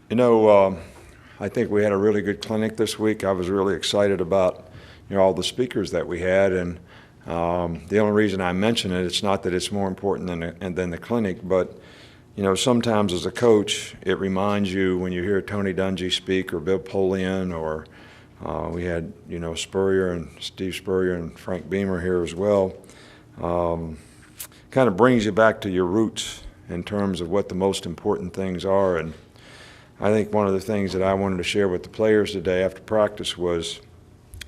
You know, I think we had a really good clinic this week. I was really excited about, all the speakers that we had, and the only reason I mention it, it's not that it's more important than the clinic, but sometimes as a coach, it reminds you when you hear Tony Dungy speak or Bill Polian, or we had Spurrier and Steve Spurrier and Frank Beamer here as well. Kind of brings you back to your roots in terms of what the most important things are. And I think one of the things that I wanted to share with the players today after practice was,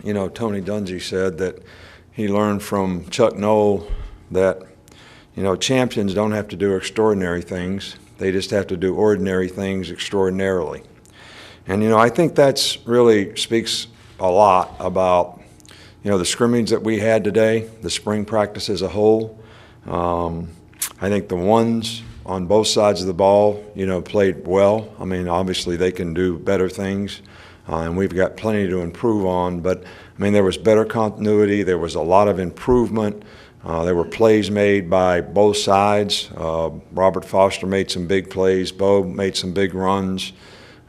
Tony Dungy said that he learned from Chuck Noll that, champions don't have to do extraordinary things. They just have to do ordinary things extraordinarily. And, I think that's really speaks a lot about, the scrimmage that we had today, the spring practice as a whole. I think the ones on both sides of the ball, played well. I mean, obviously they can do better things, and we've got plenty to improve on. But, there was better continuity. There was a lot of improvement. There were plays made by both sides. Robert Foster made some big plays. Bo made some big runs.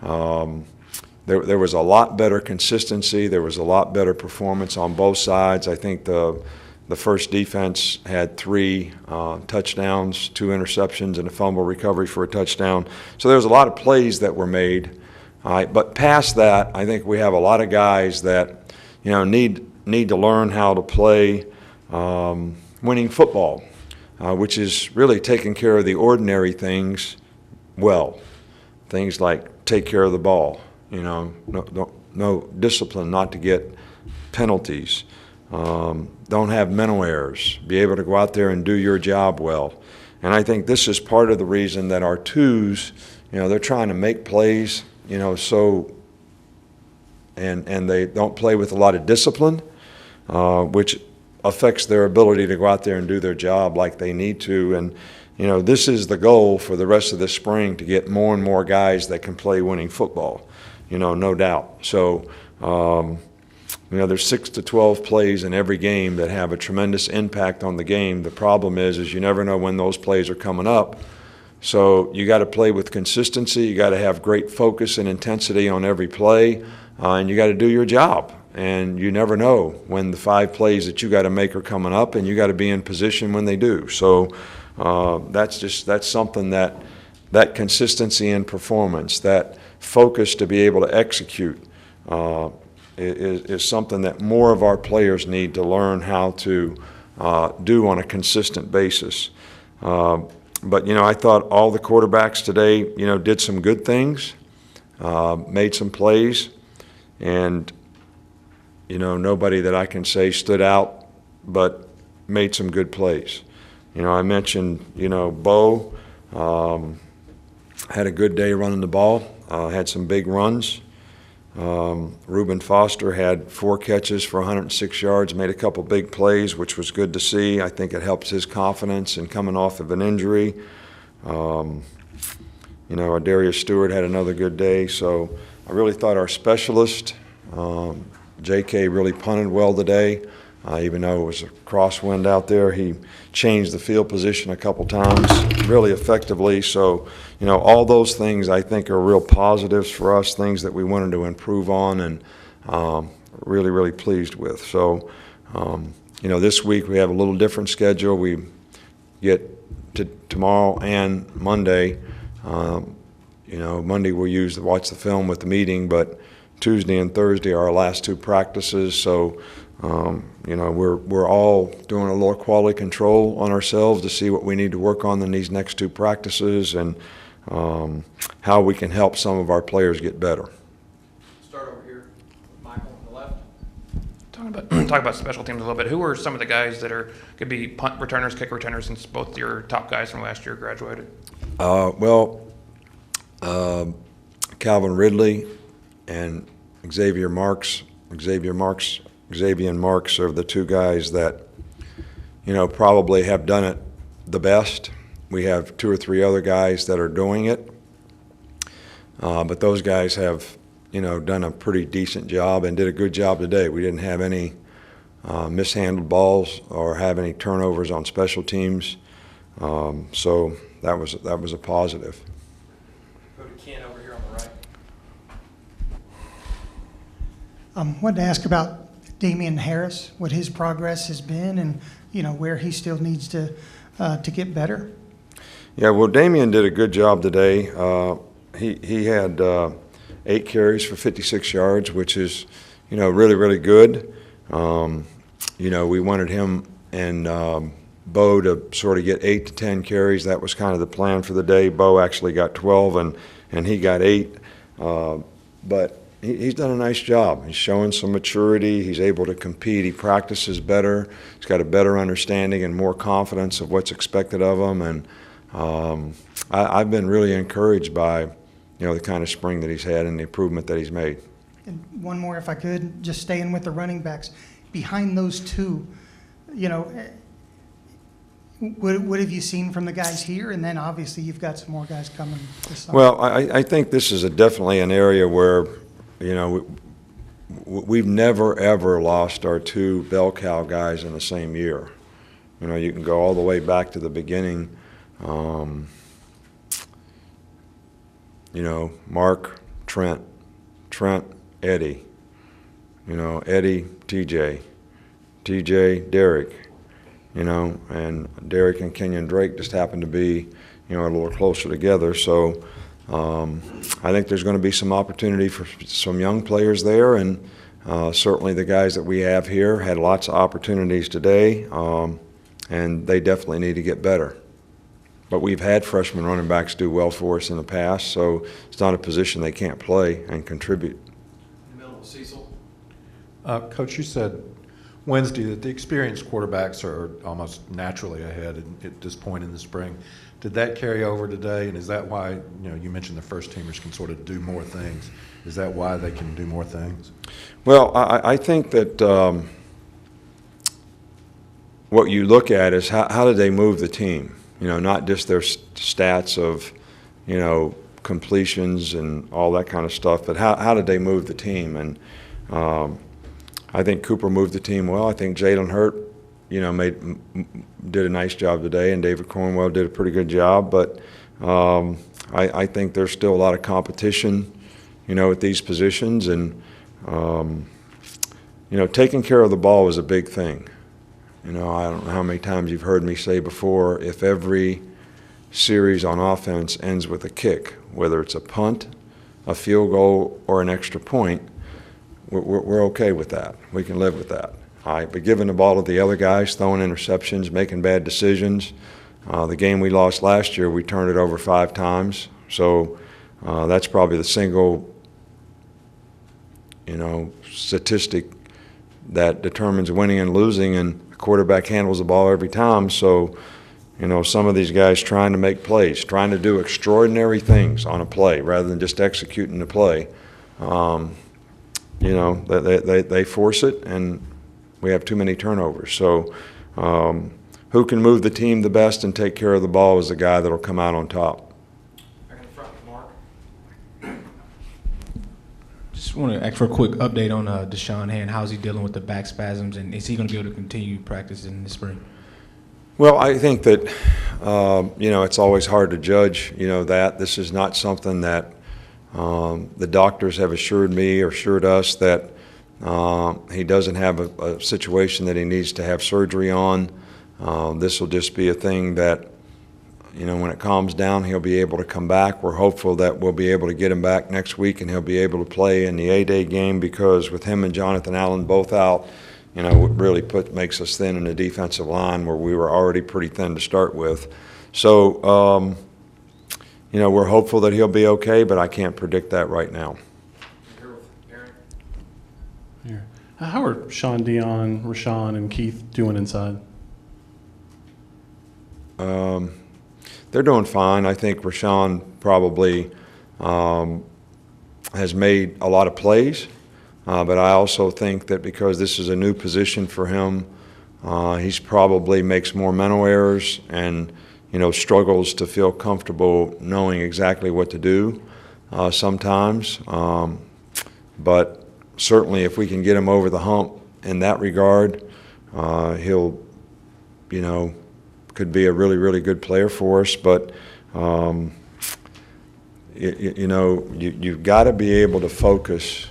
There was a lot better consistency. There was a lot better performance on both sides. I think the first defense had 3 touchdowns, 2 interceptions, and a fumble recovery for a touchdown. So there was a lot of plays that were made. But past that, I think we have a lot of guys that need to learn how to play winning football, which is really taking care of the ordinary things well. Things like take care of the ball, no discipline not to get penalties. Don't have mental errors, be able to go out there and do your job well. And I think this is part of the reason that our twos, they're trying to make plays, and they don't play with a lot of discipline, which affects their ability to go out there and do their job like they need to. And, this is the goal for the rest of the spring, to get more and more guys that can play winning football, no doubt. So, there's 6 to 12 plays in every game that have a tremendous impact on the game. The problem is you never know when those plays are coming up. So you got to play with consistency. You got to have great focus and intensity on every play, and you got to do your job. And you never know when the 5 plays that you got to make are coming up, and you got to be in position when they do. So that's something that consistency in performance, that focus to be able to execute, is something that more of our players need to learn how to do on a consistent basis. But, I thought all the quarterbacks today, did some good things, made some plays, and, nobody that I can say stood out but made some good plays. I mentioned, Bo had a good day running the ball, had some big runs. Reuben Foster had 4 catches for 106 yards, made a couple big plays, which was good to see. I think it helps his confidence in coming off of an injury. Darius Stewart had another good day. So I really thought our specialist, J.K., really punted well today. Even though it was a crosswind out there, he changed the field position a couple times really effectively. So, all those things I think are real positives for us, things that we wanted to improve on, and really, really pleased with. So, this week we have a little different schedule. We get to tomorrow and Monday. Monday we'll watch the film with the meeting, but Tuesday and Thursday are our last 2 practices. So, we're all doing a little quality control on ourselves to see what we need to work on in these next 2 practices, and how we can help some of our players get better. Start over here with Michael on the left. Talk about special teams a little bit. Who are some of the guys that could be punt returners, kick returners, since both your top guys from last year graduated? Calvin Ridley and Xavier Marks are the 2 guys that, probably have done it the best. We have 2 or 3 other guys that are doing it, but those guys have, done a pretty decent job and did a good job today. We didn't have any mishandled balls or have any turnovers on special teams, so that was a positive. Go to Ken over here on the right. Wanted to ask about Damian Harris, what his progress has been, and where he still needs to get better. Yeah, well, Damian did a good job today. He had 8 carries for 56 yards, which is, really, really good. We wanted him and Bo to sort of get 8 to 10 carries. That was kind of the plan for the day. Bo actually got 12, and he got 8. But he's done a nice job. He's showing some maturity. He's able to compete. He practices better. He's got a better understanding and more confidence of what's expected of him. And I've been really encouraged by, the kind of spring that he's had and the improvement that he's made. And one more, if I could, just staying with the running backs. Behind those two, what have you seen from the guys here? And then obviously you've got some more guys coming this summer. Well, I think this is definitely an area where, we've never, ever lost our 2 bell cow guys in the same year. You can go all the way back to the beginning. Mark, Trent, Eddie, Eddie, TJ, Derek, and Derek and Kenyon Drake just happened to be, a little closer together. So I think there's going to be some opportunity for some young players there, and certainly the guys that we have here had lots of opportunities today, and they definitely need to get better. But we've had freshman running backs do well for us in the past, so it's not a position they can't play and contribute. In the middle, Cecil. Coach, you said Wednesday that the experienced quarterbacks are almost naturally ahead at this point in the spring. Did that carry over today, and is that why, you mentioned the first teamers can sort of do more things. Is that why they can do more things? Well, I think that what you look at is how did they move the team? Not just their stats of, completions and all that kind of stuff, but how did they move the team? And I think Cooper moved the team well. I think Jalen Hurt, did a nice job today, and David Cornwell did a pretty good job. But I think there's still a lot of competition, at these positions, and taking care of the ball is a big thing. I don't know how many times you've heard me say before, if every series on offense ends with a kick, whether it's a punt, a field goal, or an extra point, we're okay with that. We can live with that. All right, but giving the ball to the other guys, throwing interceptions, making bad decisions. The game we lost last year, we turned it over 5 times. So that's probably the single, statistic that determines winning and losing, and the quarterback handles the ball every time. So, some of these guys trying to make plays, trying to do extraordinary things on a play rather than just executing the play. They force it, and we have too many turnovers. So who can move the team the best and take care of the ball is the guy that will come out on top. Back in the front, Mark. Just want to ask for a quick update on Deshaun Hand. How's he dealing with the back spasms, and is he going to be able to continue practice in the spring? Well, I think that, it's always hard to judge, that. This is not something that the doctors have assured me or assured us that he doesn't have a situation that he needs to have surgery on. This will just be a thing that, when it calms down, he'll be able to come back. We're hopeful that we'll be able to get him back next week and he'll be able to play in the A-Day game, because with him and Jonathan Allen both out, it really makes us thin in the defensive line where we were already pretty thin to start with. So, we're hopeful that he'll be okay, but I can't predict that right now. Here with Aaron. Here. How are Sean Dion, Rashawn, and Keith doing inside? They're doing fine. I think Rashawn probably has made a lot of plays, but I also think that because this is a new position for him, he's probably makes more mental errors and struggles to feel comfortable knowing exactly what to do sometimes. But certainly if we can get him over the hump in that regard, he'll, could be a really, really good player for us. But, you've got to be able to focus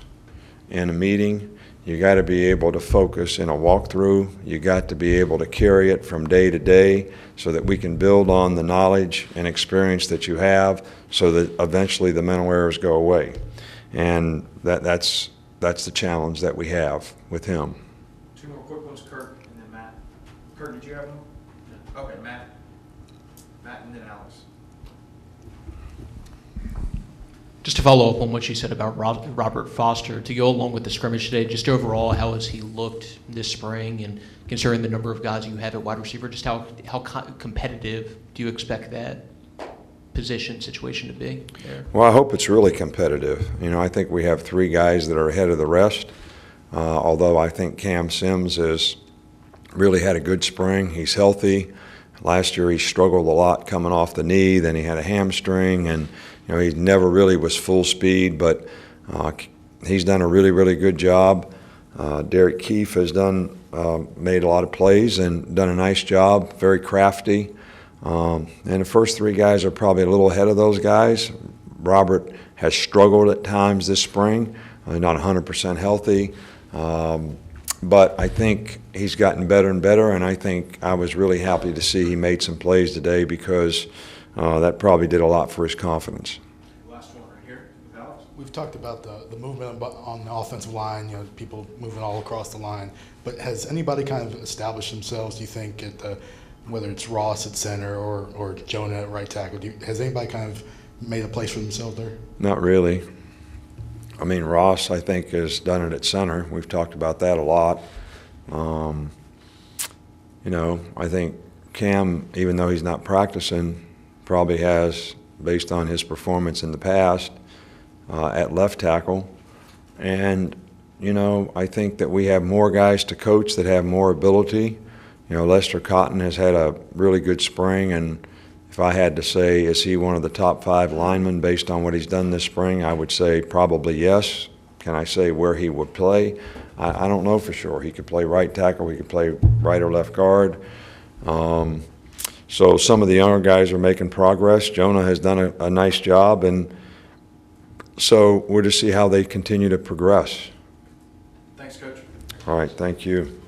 in a meeting. You got to be able to focus in a walkthrough. You got to be able to carry it from day to day so that we can build on the knowledge and experience that you have so that eventually the mental errors go away. And that's the challenge that we have with him. Two more quick ones, Kurt and then Matt. Kurt, did you have one? Okay, Matt. Matt and then Alex. Just to follow up on what you said about Robert Foster, to go along with the scrimmage today, just overall, how has he looked this spring? And considering the number of guys you have at wide receiver, just how competitive do you expect that position situation to be there? Well, I hope it's really competitive. You know, I think we have 3 guys that are ahead of the rest, although I think Cam Sims has really had a good spring. He's healthy. Last year he struggled a lot coming off the knee, then he had a hamstring, and you know, he never really was full speed, but he's done a really, really good job. Derek Keefe has made a lot of plays and done a nice job, very crafty. And the first 3 guys are probably a little ahead of those guys. Robert has struggled at times this spring, not 100% healthy. But I think he's gotten better and better, and I think I was really happy to see he made some plays today because that probably did a lot for his confidence. Last one right here with Alex. We've talked about the movement on the offensive line, you know, people moving all across the line. But has anybody kind of established themselves, do you think, whether it's Ross at center or Jonah at right tackle? Has anybody kind of made a place for themselves there? Not really. I mean, Ross, I think, has done it at center. We've talked about that a lot. You know, I think Cam, even though he's not practicing, probably has, based on his performance in the past, at left tackle. And, you know, I think that we have more guys to coach that have more ability. You know, Lester Cotton has had a really good spring, and if I had to say, is he one of the top 5 linemen based on what he's done this spring, I would say probably yes. Can I say where he would play? I don't know for sure. He could play right tackle. He could play right or left guard. So some of the younger guys are making progress. Jonah has done a nice job, and so we'll just see how they continue to progress. Thanks, Coach. All right, thank you.